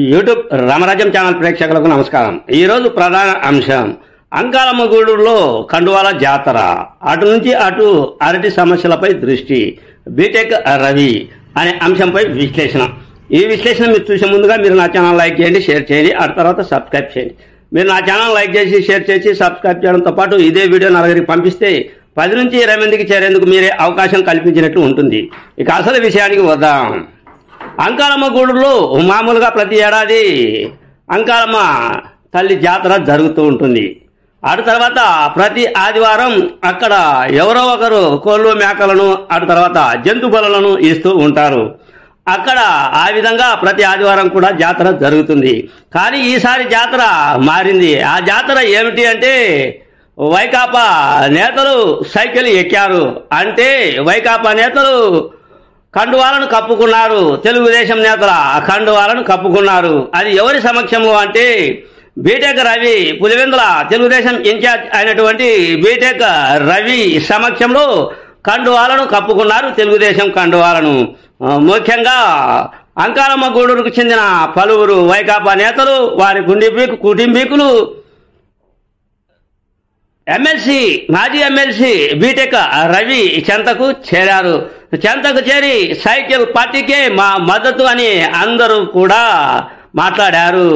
YouTube రామరాజ్యం channel ప్రేక్షకులకు నమస్కారం. ఈరోజు ప్రధాన అంశం అంకాలమ్మగూడూరులో కండువాల జాతర, అటు నుంచి అటు అరటి సమస్యలపై దృష్టి, బీటెక్ రవి అనే అంశంపై విశ్లేషణ. ఈ విశ్లేషణ మీరు చూసే ముందుగా మీరు నా ఛానల్ లైక్ చేయండి, షేర్ చేయండి, ఆ తర్వాత సబ్స్క్రైబ్ చేయండి. మీరు నా ఛానల్ లైక్ చేసి షేర్ చేసి సబ్స్క్రైబ్ చేయడంతో పాటు ఇదే వీడియో నలుగురికి పంపిస్తే 10 నుంచి 20 మందికి చేరేందుకు మీరే అవకాశం కల్పించినట్లు ఉంటుంది. ఇక అసలు విషయానికి వద్దాం. అంకాలమ్మగూడూరులో మామూలుగా ప్రతి ఏడాది అంకాలమ్మ తల్లి జాతర జరుగుతూ ఉంటుంది. అటు తర్వాత ప్రతి ఆదివారం అక్కడ ఎవరో ఒకరు కోళ్ళు మేకలను అటు తర్వాత జంతు బలులను ఇస్తూ ఉంటారు. అక్కడ ఆ విధంగా ప్రతి ఆదివారం కూడా జాతర జరుగుతుంది. కానీ ఈసారి జాతర మారింది. ఆ జాతర ఏమిటి అంటే వైకాపా నేతలు సైకిల్ ఎక్కారు. అంటే వైకాపా నేతలు కండువాలను కప్పుకున్నారు, తెలుగుదేశం నేతల కండువాలను కప్పుకున్నారు. అది ఎవరి సమక్షంలో అంటే బీటెక్ రవి, పులివెందుల తెలుగుదేశం ఇన్ఛార్జ్ అయినటువంటి బీటెక్ రవి సమక్షంలో కండువాలను కప్పుకున్నారు, తెలుగుదేశం కండువాలను. ముఖ్యంగా అంకాలమ్మగూడూరుకు చెందిన పలువురు వైకాపా నేతలు, వారి కుటుంబీకులు మాజీ ఎమ్మెల్సీ బీటెక్ రవి చెంతకు చేరారు. చెంతకు చేరి సైకిల్ పార్టీకే మా మద్దతు అని అందరూ కూడా మాట్లాడారు.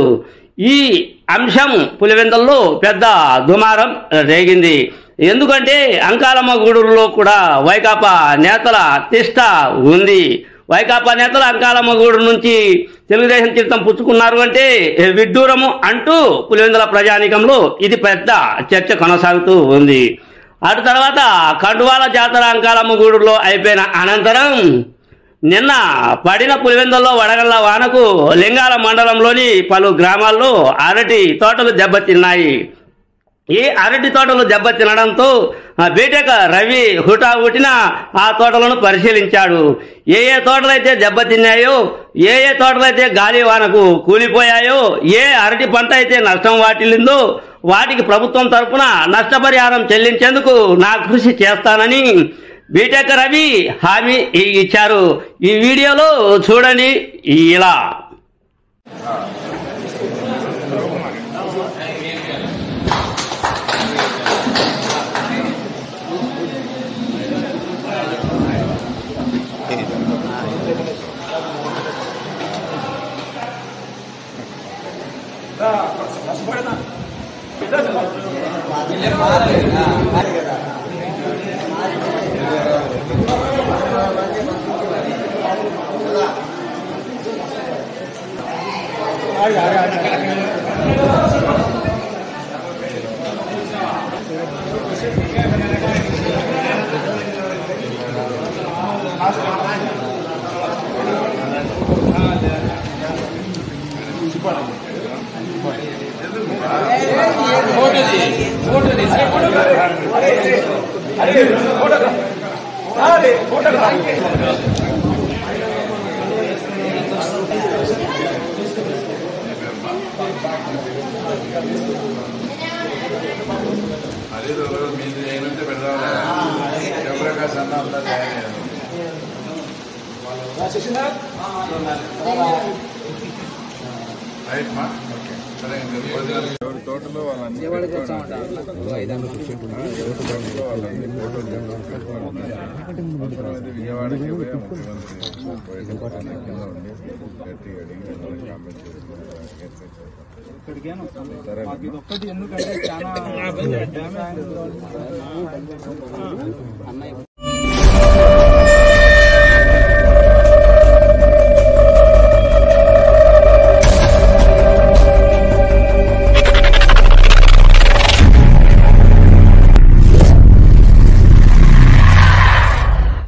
ఈ అంశం పులివెందుల్లో పెద్ద దుమారం రేగింది. ఎందుకంటే అంకాలమ్మగూడూరులో కూడా వైకాపా నేతల తిష్ట ఉంది. వైకాపా నేతలు అంకాలమ్మగూడూరు నుంచి తెలుగుదేశం తీర్థం పుచ్చుకున్నారు అంటే విడ్డూరము అంటూ పులివెందుల ప్రజానీకంలో ఇది పెద్ద చర్చ కొనసాగుతూ ఉంది. అటు తర్వాత కండువాల జాతర అంకాలమ్మగూడూరులో అయిపోయిన అనంతరం నిన్న పడిన పులివెందుల్లో వడగళ్ల వానకు లింగాల మండలంలోని పలు గ్రామాల్లో అరటి తోటలు దెబ్బతిన్నాయి. ఈ అరటి తోటలు దెబ్బతినడంతో బీటెక్ రవి హుటాహుటిన ఆ తోటలను పరిశీలించాడు. ఏ తోటలైతే దెబ్బతిన్నాయో, ఏ తోటలైతే గాలి వానకు కూలిపోయాయో, ఏ అరటి పంట అయితే నష్టం వాటిల్లిందో వాటికి ప్రభుత్వం తరఫున నష్టపరిహారం చెల్లించేందుకు నా కృషి చేస్తానని బీటెక్ రవి హామీ ఇచ్చారు. ఈ వీడియోలో చూడండి. ఇలా అదే మీరు ఏమంటే పెడదాం జయప్రకాశ్ అన్న అంతా రైట్ మా ఓకే సరే. ఎవరి తోటలో వాళ్ళని విజయవాడకి ఒక్కటి ఎందుకంటే చాలా